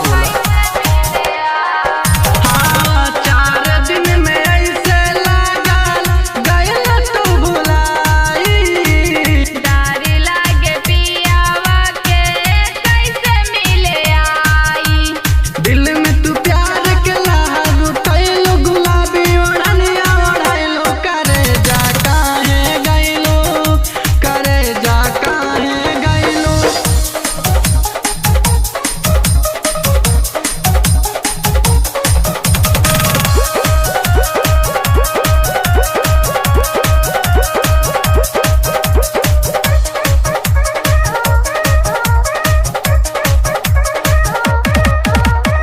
बोला। हाँ 4 दिन में ऐसे लागल गइल तू भुलाई। डर लागे पियावा के कैसे मिले आई। दिल में तू प्यार के लहर उठैलो, गुलाबी ओढ़निया ओढ़ैलो, करे जा काहे गइलो, करे जा काहे गइलो।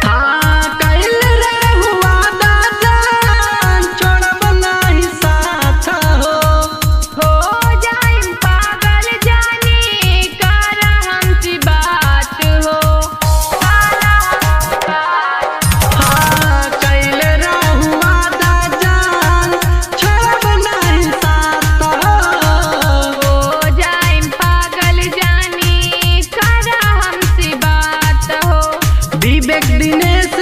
हाँ कइल रे वादा जान, छोड़ब नाही साथ हो। जाइम पागल जानी कर हमसी बात हो। हाँ कइल रे वादा जान, छोड़ब नाही साथ हो। जाइम पागल जानी कर हमसी बात हो। विवेक दिनेश